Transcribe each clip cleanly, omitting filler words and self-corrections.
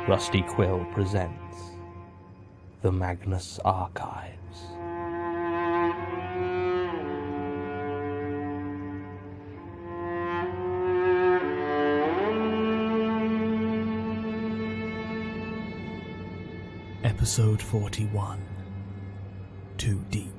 Rusty Quill presents The Magnus Archives. Episode 41, Too Deep.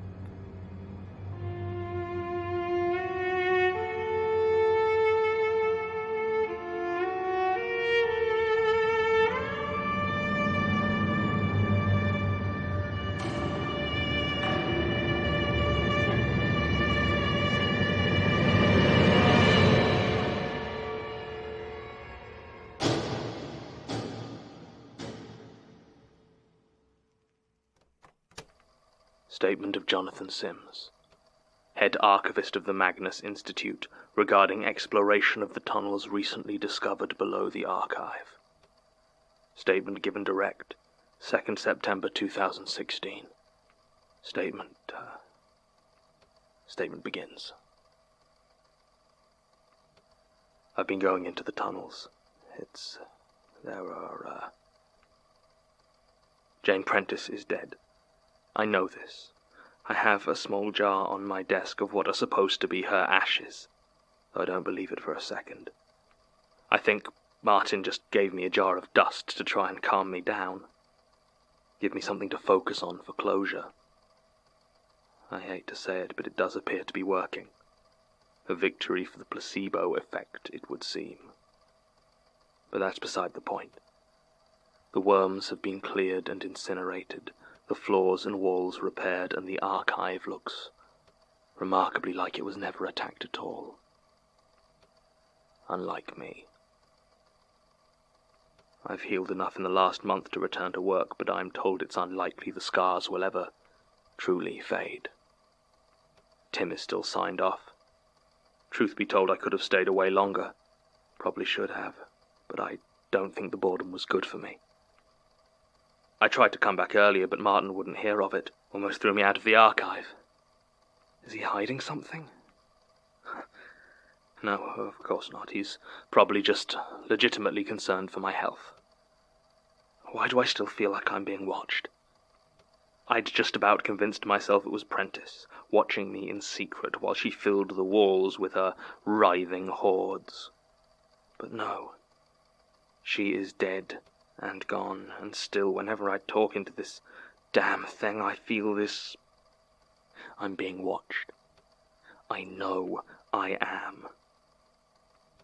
Statement of Jonathan Sims, Head Archivist of the Magnus Institute, regarding exploration of the tunnels recently discovered below the archive. Statement given direct, 2nd September 2016. Statement begins. I've been going into the tunnels. Jane Prentice is dead. I know this. I have a small jar on my desk of what are supposed to be her ashes, though I don't believe it for a second. I think Martin just gave me a jar of dust to try and calm me down, give me something to focus on for closure. I hate to say it, but it does appear to be working. A victory for the placebo effect, it would seem. But that's beside the point. The worms have been cleared and incinerated, the floors and walls repaired, and the archive looks remarkably like it was never attacked at all. Unlike me. I've healed enough in the last month to return to work, but I'm told it's unlikely the scars will ever truly fade. Tim is still signed off. Truth be told, I could have stayed away longer. Probably should have, but I don't think the boredom was good for me. I tried to come back earlier, but Martin wouldn't hear of it. Almost threw me out of the archive. Is he hiding something? No, of course not. He's probably just legitimately concerned for my health. Why do I still feel like I'm being watched? I'd just about convinced myself it was Prentice, watching me in secret while she filled the walls with her writhing hordes. But no. She is dead. And gone, and still, whenever I talk into this damn thing, I feel this. I'm being watched. I know I am.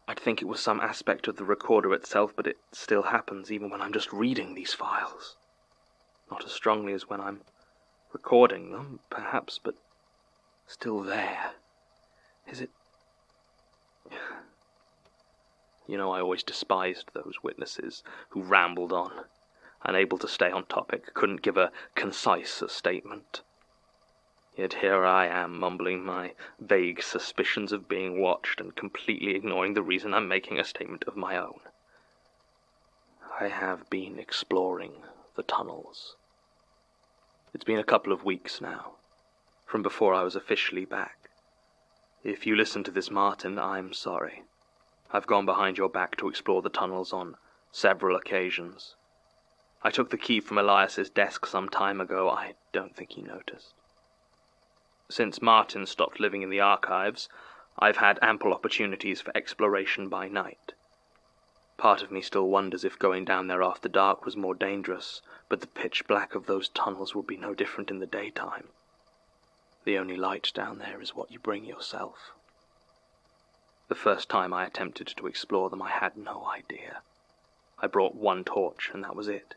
I'd think it was some aspect of the recorder itself, but it still happens even when I'm just reading these files. Not as strongly as when I'm recording them, perhaps, but still there. Is it... You know, I always despised those witnesses who rambled on, unable to stay on topic, couldn't give a concise statement. Yet here I am, mumbling my vague suspicions of being watched and completely ignoring the reason I'm making a statement of my own. I have been exploring the tunnels. It's been a couple of weeks now, from before I was officially back. If you listen to this, Martin, I'm sorry. I've gone behind your back to explore the tunnels on several occasions. I took the key from Elias's desk some time ago. I don't think he noticed. Since Martin stopped living in the archives, I've had ample opportunities for exploration by night. Part of me still wonders if going down there after dark was more dangerous, but the pitch black of those tunnels will be no different in the daytime. The only light down there is what you bring yourself. The first time I attempted to explore them, I had no idea. I brought one torch, and that was it.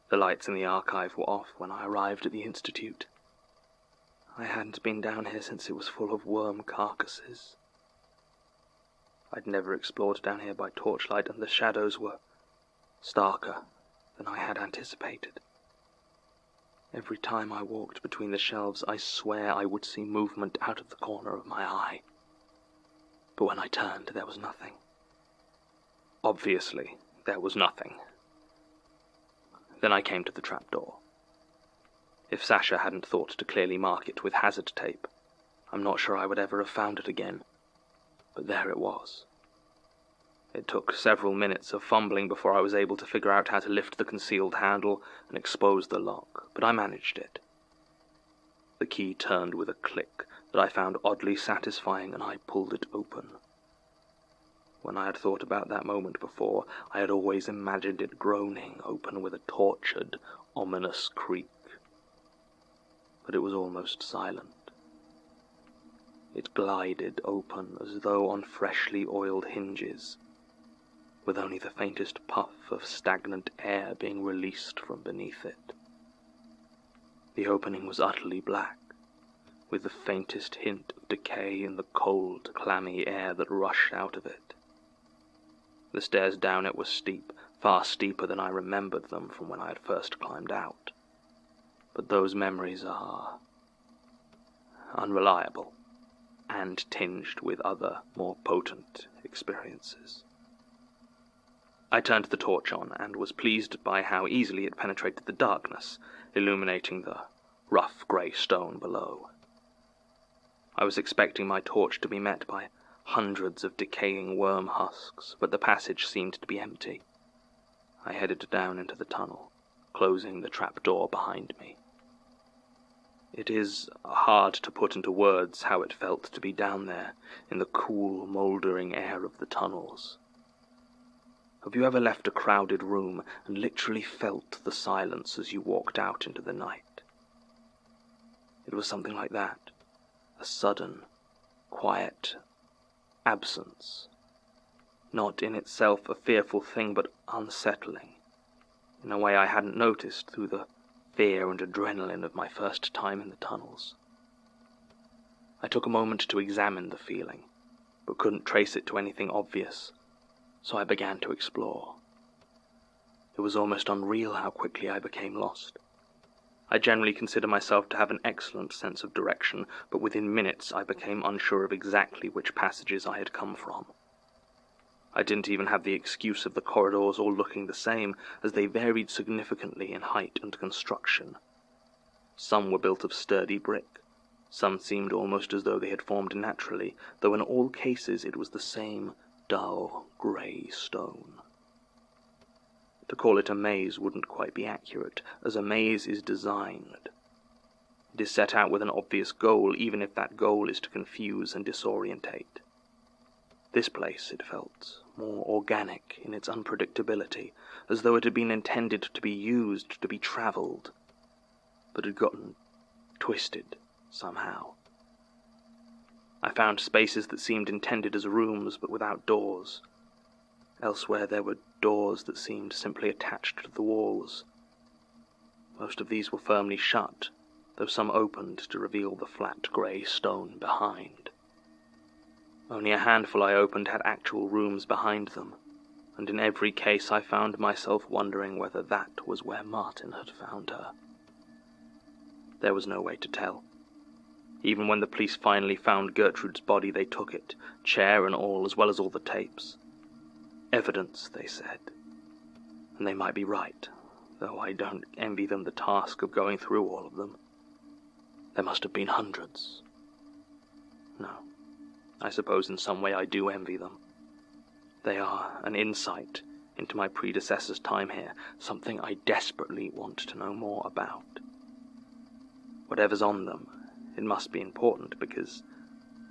The lights in the archive were off when I arrived at the Institute. I hadn't been down here since it was full of worm carcasses. I'd never explored down here by torchlight, and the shadows were starker than I had anticipated. Every time I walked between the shelves, I swear I would see movement out of the corner of my eye. But when I turned, there was nothing. Obviously, there was nothing. Then I came to the trapdoor. If Sasha hadn't thought to clearly mark it with hazard tape, I'm not sure I would ever have found it again. But there it was. It took several minutes of fumbling before I was able to figure out how to lift the concealed handle and expose the lock, but I managed it. The key turned with a click that I found oddly satisfying, and I pulled it open. When I had thought about that moment before, I had always imagined it groaning open with a tortured, ominous creak. But it was almost silent. It glided open as though on freshly oiled hinges, with only the faintest puff of stagnant air being released from beneath it. The opening was utterly black, with the faintest hint of decay in the cold, clammy air that rushed out of it. The stairs down it were steep, far steeper than I remembered them from when I had first climbed out. But those memories are unreliable, and tinged with other, more potent experiences. I turned the torch on, and was pleased by how easily it penetrated the darkness, illuminating the rough grey stone below. I was expecting my torch to be met by hundreds of decaying worm husks, but the passage seemed to be empty. I headed down into the tunnel, closing the trapdoor behind me. It is hard to put into words how it felt to be down there, in the cool, mouldering air of the tunnels. Have you ever left a crowded room and literally felt the silence as you walked out into the night? It was something like that, a sudden, quiet absence, not in itself a fearful thing, but unsettling, in a way I hadn't noticed through the fear and adrenaline of my first time in the tunnels. I took a moment to examine the feeling, but couldn't trace it to anything obvious, so I began to explore. It was almost unreal how quickly I became lost. I generally consider myself to have an excellent sense of direction, but within minutes I became unsure of exactly which passages I had come from. I didn't even have the excuse of the corridors all looking the same, as they varied significantly in height and construction. Some were built of sturdy brick, some seemed almost as though they had formed naturally, though in all cases it was the same dull, grey stone. To call it a maze wouldn't quite be accurate, as a maze is designed. It is set out with an obvious goal, even if that goal is to confuse and disorientate. This place, it felt, more organic in its unpredictability, as though it had been intended to be used, to be travelled, but had gotten twisted somehow. I found spaces that seemed intended as rooms, but without doors. Elsewhere there were doors that seemed simply attached to the walls. Most of these were firmly shut, though some opened to reveal the flat grey stone behind. Only a handful I opened had actual rooms behind them, and in every case I found myself wondering whether that was where Martin had found her. There was no way to tell. Even when the police finally found Gertrude's body, they took it, chair and all, as well as all the tapes. Evidence, they said. And they might be right, though I don't envy them the task of going through all of them. There must have been hundreds. No, I suppose in some way I do envy them. They are an insight into my predecessor's time here, something I desperately want to know more about. Whatever's on them, it must be important, because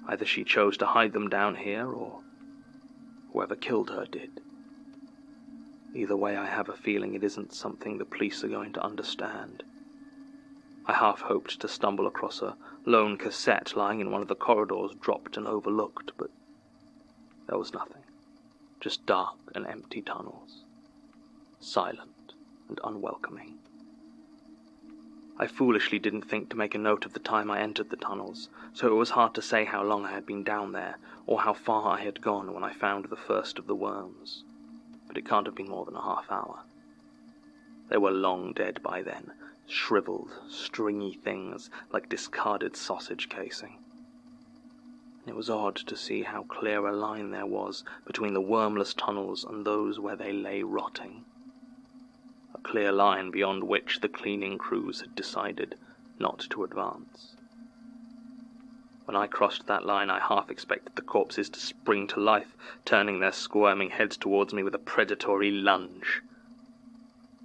either she chose to hide them down here, or whoever killed her did. Either way, I have a feeling it isn't something the police are going to understand. I half hoped to stumble across a lone cassette lying in one of the corridors, dropped and overlooked, but there was nothing. Just dark and empty tunnels, silent and unwelcoming. I foolishly didn't think to make a note of the time I entered the tunnels, so it was hard to say how long I had been down there, or how far I had gone when I found the first of the worms. But it can't have been more than a half hour. They were long dead by then, shriveled, stringy things like discarded sausage casing. It was odd to see how clear a line there was between the wormless tunnels and those where they lay rotting. A clear line beyond which the cleaning crews had decided not to advance. When I crossed that line, I half expected the corpses to spring to life, turning their squirming heads towards me with a predatory lunge.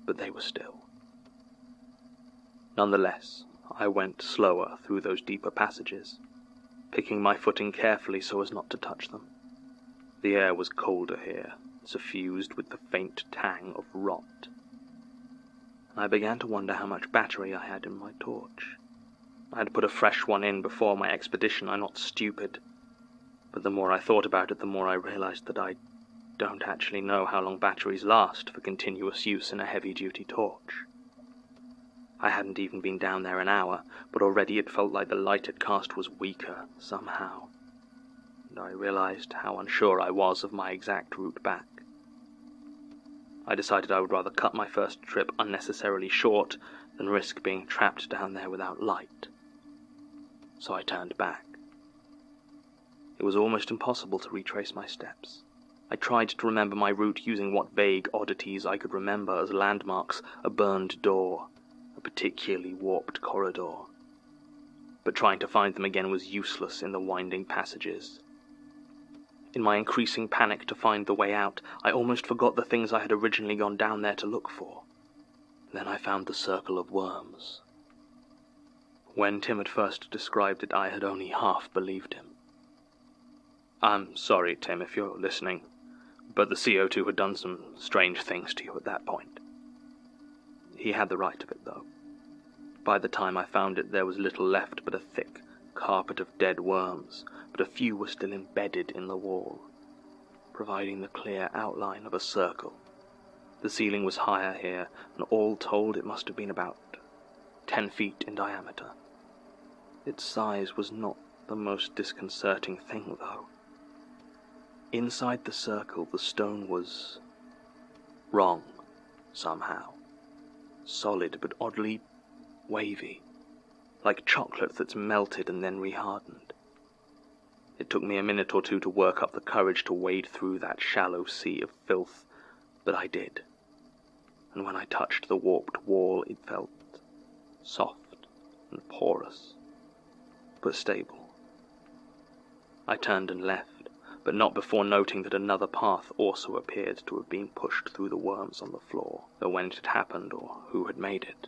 But they were still. Nonetheless, I went slower through those deeper passages, picking my footing carefully so as not to touch them. The air was colder here, suffused with the faint tang of rot. I began to wonder how much battery I had in my torch. I had put a fresh one in before my expedition. I'm not stupid, but the more I thought about it, the more I realized that I don't actually know how long batteries last for continuous use in a heavy-duty torch. I hadn't even been down there an hour, but already it felt like the light it cast was weaker, somehow, and I realized how unsure I was of my exact route back. I decided I would rather cut my first trip unnecessarily short than risk being trapped down there without light. So I turned back. It was almost impossible to retrace my steps. I tried to remember my route using what vague oddities I could remember as landmarks, a burned door, a particularly warped corridor. But trying to find them again was useless in the winding passages. In my increasing panic to find the way out, I almost forgot the things I had originally gone down there to look for. Then I found the circle of worms. When Tim had first described it, I had only half believed him. I'm sorry, Tim, if you're listening, but the CO2 had done some strange things to you at that point. He had the right of it, though. By the time I found it, there was little left but a thick carpet of dead worms, but a few were still embedded in the wall, providing the clear outline of a circle. The ceiling was higher here, and all told it must have been about 10 feet in diameter. Its size was not the most disconcerting thing, though. Inside the circle, the stone was wrong, somehow. Solid, but oddly wavy, like chocolate that's melted and then rehardened. It took me a minute or two to work up the courage to wade through that shallow sea of filth, but I did. And when I touched the warped wall, it felt soft and porous, but stable. I turned and left, but not before noting that another path also appeared to have been pushed through the worms on the floor, though when it had happened or who had made it,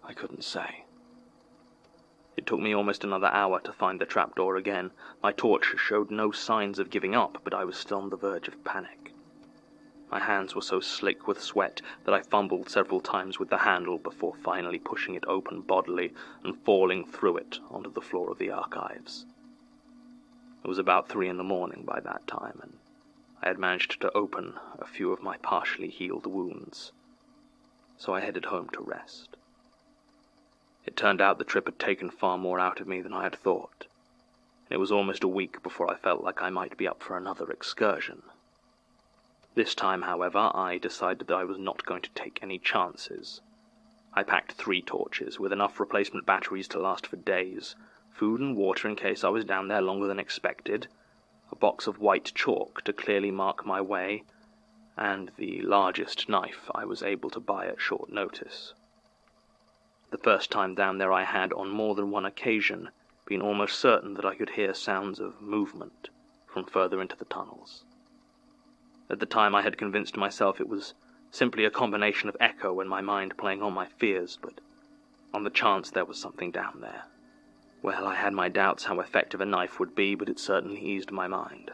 I couldn't say. It took me almost another hour to find the trapdoor again. My torch showed no signs of giving up, but I was still on the verge of panic. My hands were so slick with sweat that I fumbled several times with the handle before finally pushing it open bodily and falling through it onto the floor of the archives. It was about 3 a.m. by that time, and I had managed to open a few of my partially healed wounds, so I headed home to rest. It turned out the trip had taken far more out of me than I had thought, and it was almost a week before I felt like I might be up for another excursion. This time, however, I decided that I was not going to take any chances. I packed 3 torches, with enough replacement batteries to last for days, food and water in case I was down there longer than expected, a box of white chalk to clearly mark my way, and the largest knife I was able to buy at short notice. The first time down there I had, on more than one occasion, been almost certain that I could hear sounds of movement from further into the tunnels. At the time I had convinced myself it was simply a combination of echo and my mind playing on my fears, but on the chance there was something down there, well, I had my doubts how effective a knife would be, but it certainly eased my mind.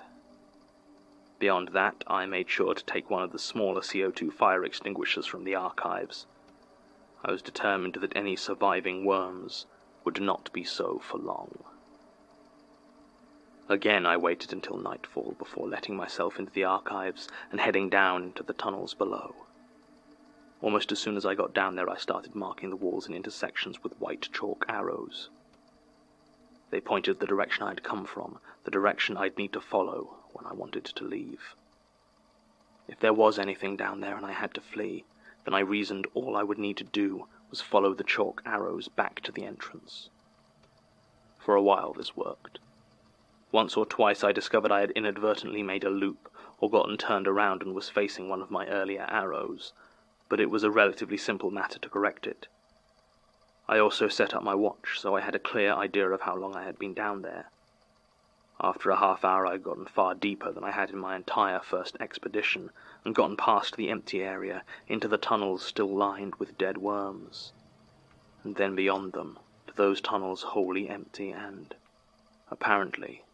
Beyond that, I made sure to take one of the smaller CO2 fire extinguishers from the archives. I was determined that any surviving worms would not be so for long. Again, I waited until nightfall before letting myself into the archives and heading down into the tunnels below. Almost as soon as I got down there, I started marking the walls and intersections with white chalk arrows. They pointed the direction I'd come from, the direction I'd need to follow when I wanted to leave. If there was anything down there and I had to flee, then I reasoned all I would need to do was follow the chalk arrows back to the entrance. For a while this worked. Once or twice I discovered I had inadvertently made a loop or gotten turned around and was facing one of my earlier arrows, but it was a relatively simple matter to correct it. I also set up my watch, so I had a clear idea of how long I had been down there. After a half hour I had gotten far deeper than I had in my entire first expedition, and gotten past the empty area into the tunnels still lined with dead worms. And then beyond them, to those tunnels wholly empty and, apparently,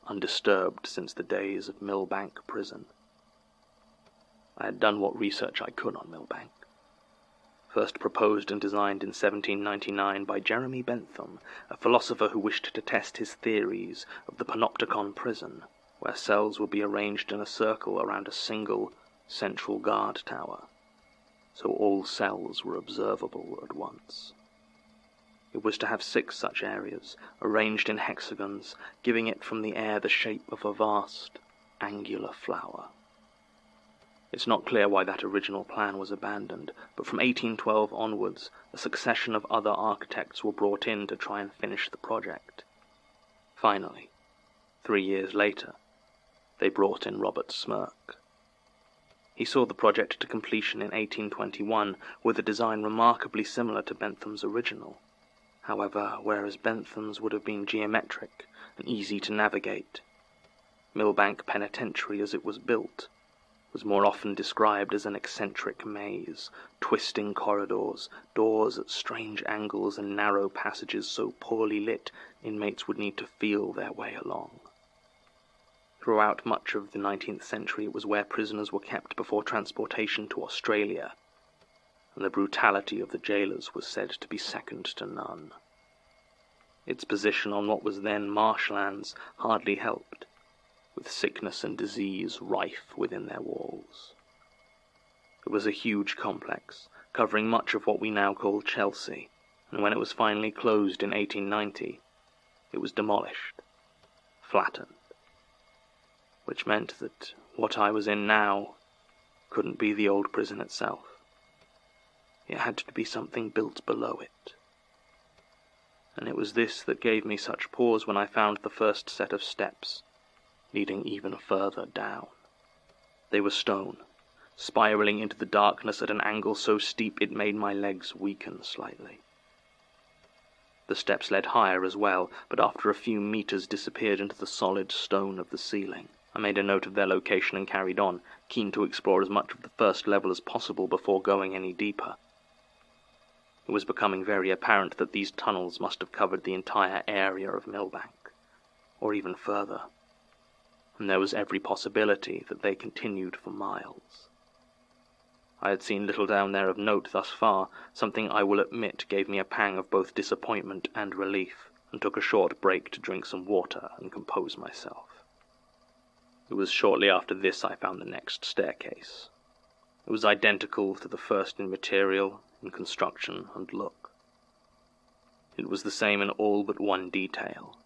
undisturbed since the days of Millbank Prison. I had done what research I could on Millbank. First proposed and designed in 1799 by Jeremy Bentham, a philosopher who wished to test his theories of the panopticon prison, where cells would be arranged in a circle around a single central guard tower, so all cells were observable at once. It was to have 6 such areas, arranged in hexagons, giving it from the air the shape of a vast, angular flower. It's not clear why that original plan was abandoned, but from 1812 onwards, a succession of other architects were brought in to try and finish the project. Finally, 3 years later, they brought in Robert Smirke. He saw the project to completion in 1821 with a design remarkably similar to Bentham's original. However, whereas Bentham's would have been geometric and easy to navigate, Millbank Penitentiary as it was built was more often described as an eccentric maze, twisting corridors, doors at strange angles and narrow passages so poorly lit inmates would need to feel their way along. Throughout much of the 19th century it was where prisoners were kept before transportation to Australia, and the brutality of the jailers was said to be second to none. Its position on what was then marshlands hardly helped, with sickness and disease rife within their walls. It was a huge complex, covering much of what we now call Chelsea, and when it was finally closed in 1890, it was demolished, flattened, which meant that what I was in now couldn't be the old prison itself. It had to be something built below it. And it was this that gave me such pause when I found the first set of steps, leading even further down. They were stone, spiraling into the darkness at an angle so steep it made my legs weaken slightly. The steps led higher as well, but after a few meters disappeared into the solid stone of the ceiling. I made a note of their location and carried on, keen to explore as much of the first level as possible before going any deeper. It was becoming very apparent that these tunnels must have covered the entire area of Millbank, or even further, and there was every possibility that they continued for miles. I had seen little down there of note thus far, something I will admit gave me a pang of both disappointment and relief, and took a short break to drink some water and compose myself. It was shortly after this I found the next staircase. It was identical to the first in material, in construction and look. It was the same in all but one detail.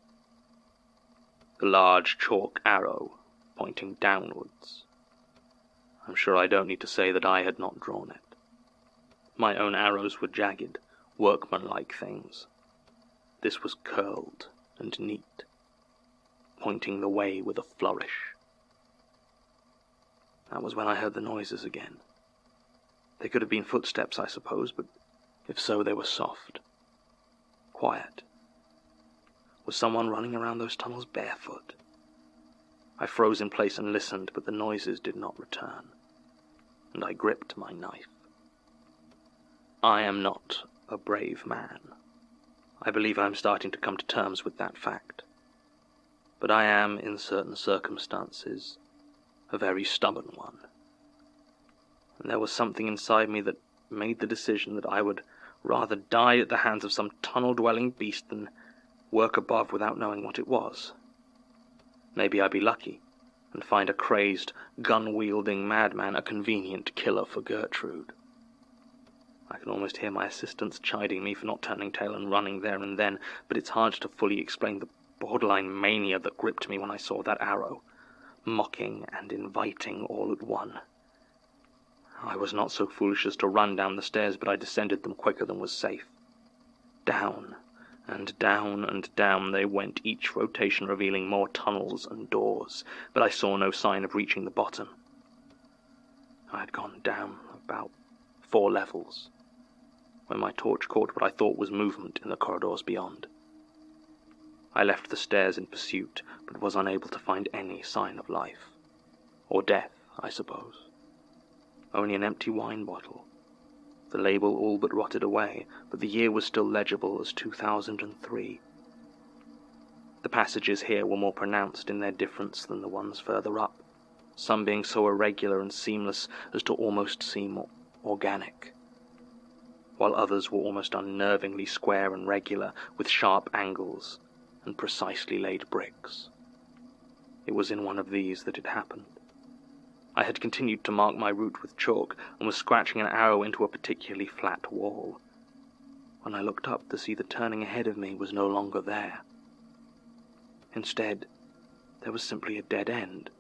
The large chalk arrow pointing downwards. I'm sure I don't need to say that I had not drawn it. My own arrows were jagged, workmanlike things. This was curled and neat, pointing the way with a flourish. That was when I heard the noises again. They could have been footsteps, I suppose, but if so, they were soft, quiet. Was someone running around those tunnels barefoot? I froze in place and listened, but the noises did not return, and I gripped my knife. I am not a brave man. I believe I am starting to come to terms with that fact. But I am, in certain circumstances, a very stubborn one. And there was something inside me that made the decision that I would rather die at the hands of some tunnel-dwelling beast than work above without knowing what it was. Maybe I'd be lucky and find a crazed, gun-wielding madman a convenient killer for Gertrude. I can almost hear my assistants chiding me for not turning tail and running there and then, but it's hard to fully explain the borderline mania that gripped me when I saw that arrow, mocking and inviting all at one. I was not so foolish as to run down the stairs, but I descended them quicker than was safe. Down and down and down they went, each rotation revealing more tunnels and doors, but I saw no sign of reaching the bottom. I had gone down about 4 levels, when my torch caught what I thought was movement in the corridors beyond. I left the stairs in pursuit, but was unable to find any sign of life. Or death, I suppose. Only an empty wine bottle. The label all but rotted away, but the year was still legible as 2003. The passages here were more pronounced in their difference than the ones further up, some being so irregular and seamless as to almost seem organic, while others were almost unnervingly square and regular, with sharp angles and precisely laid bricks. It was in one of these that it happened. I had continued to mark my route with chalk and was scratching an arrow into a particularly flat wall, when I looked up to see the turning ahead of me was no longer there. Instead, there was simply a dead end.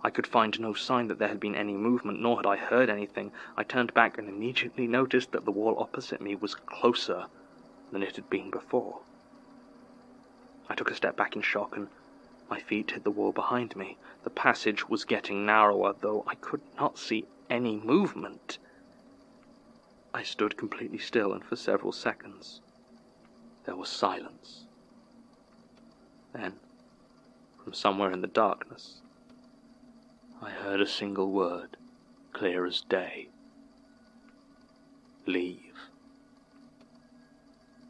I could find no sign that there had been any movement, nor had I heard anything. I turned back and immediately noticed that the wall opposite me was closer than it had been before. I took a step back in shock, and my feet hit the wall behind me. The passage was getting narrower, though I could not see any movement. I stood completely still, and for several seconds there was silence. Then, from somewhere in the darkness, I heard a single word, clear as day. Leave.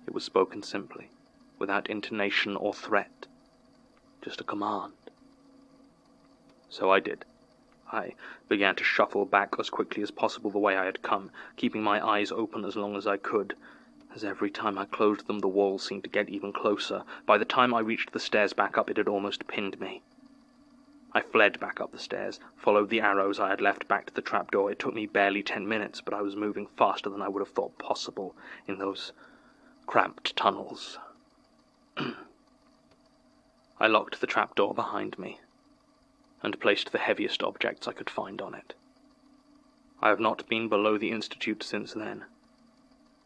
It was spoken simply, without intonation or threat, just a command. So I did. I began to shuffle back as quickly as possible the way I had come, keeping my eyes open as long as I could, as every time I closed them the wall seemed to get even closer. By the time I reached the stairs back up, it had almost pinned me. I fled back up the stairs, followed the arrows I had left back to the trapdoor. It took me barely 10 minutes, but I was moving faster than I would have thought possible in those cramped tunnels. I locked the trapdoor behind me, and placed the heaviest objects I could find on it. I have not been below the Institute since then.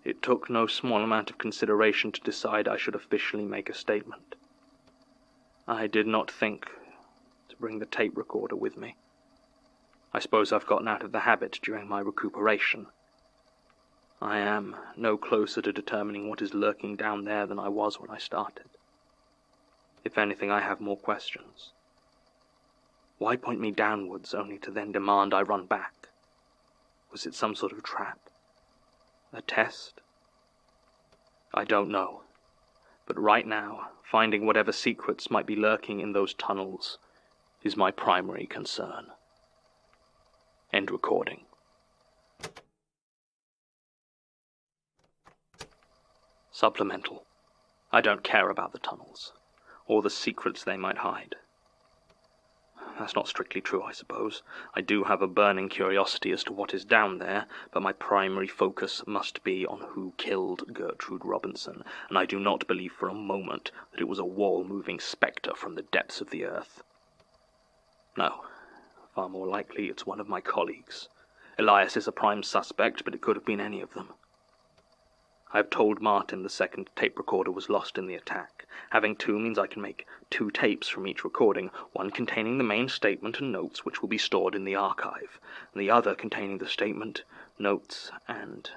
It took no small amount of consideration to decide I should officially make a statement. I did not think to bring the tape recorder with me. I suppose I've gotten out of the habit during my recuperation. I am no closer to determining what is lurking down there than I was when I started. If anything, I have more questions. Why point me downwards only to then demand I run back? Was it some sort of trap? A test? I don't know. But right now, finding whatever secrets might be lurking in those tunnels is my primary concern. End recording. Supplemental. I don't care about the tunnels, or the secrets they might hide. That's not strictly true, I suppose. I do have a burning curiosity as to what is down there, but my primary focus must be on who killed Gertrude Robinson, and I do not believe for a moment that it was a wall-moving spectre from the depths of the earth. No, far more likely it's one of my colleagues. Elias is a prime suspect, but it could have been any of them. I have told Martin the second tape recorder was lost in the attack. Having two means I can make 2 tapes from each recording, one containing the main statement and notes which will be stored in the archive, and the other containing the statement, notes, and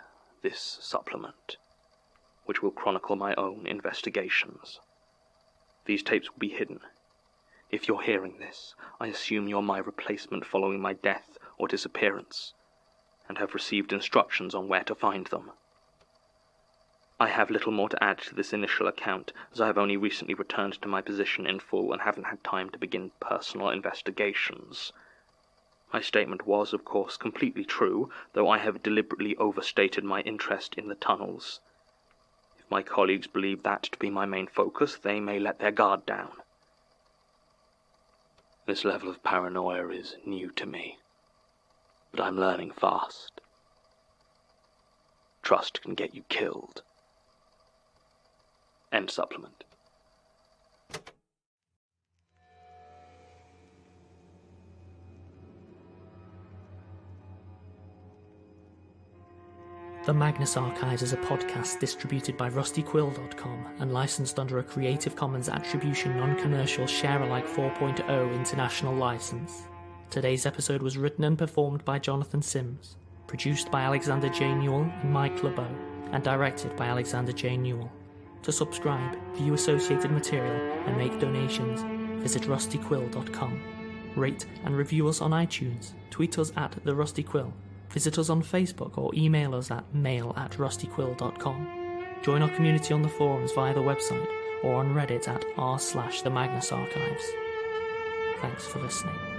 this supplement, which will chronicle my own investigations. These tapes will be hidden. If you're hearing this, I assume you're my replacement following my death or disappearance, and have received instructions on where to find them. I have little more to add to this initial account, as I have only recently returned to my position in full and haven't had time to begin personal investigations. My statement was, of course, completely true, though I have deliberately overstated my interest in the tunnels. If my colleagues believe that to be my main focus, they may let their guard down. This level of paranoia is new to me, but I'm learning fast. Trust can get you killed. End supplement. The Magnus Archives is a podcast distributed by rustyquill.com and licensed under a Creative Commons Attribution Non-Commercial Share-alike 4.0 international license. Today's episode was written and performed by Jonathan Sims. Produced by Alexander J. Newell and Mike LeBeau, and directed by Alexander J. Newell. To subscribe, view associated material, and make donations, visit rustyquill.com. Rate and review us on iTunes, tweet us at The Rusty Quill, visit us on Facebook or email us at mail@rustyquill.com. Join our community on the forums via the website or on Reddit at r/the Magnus Archives. Thanks for listening.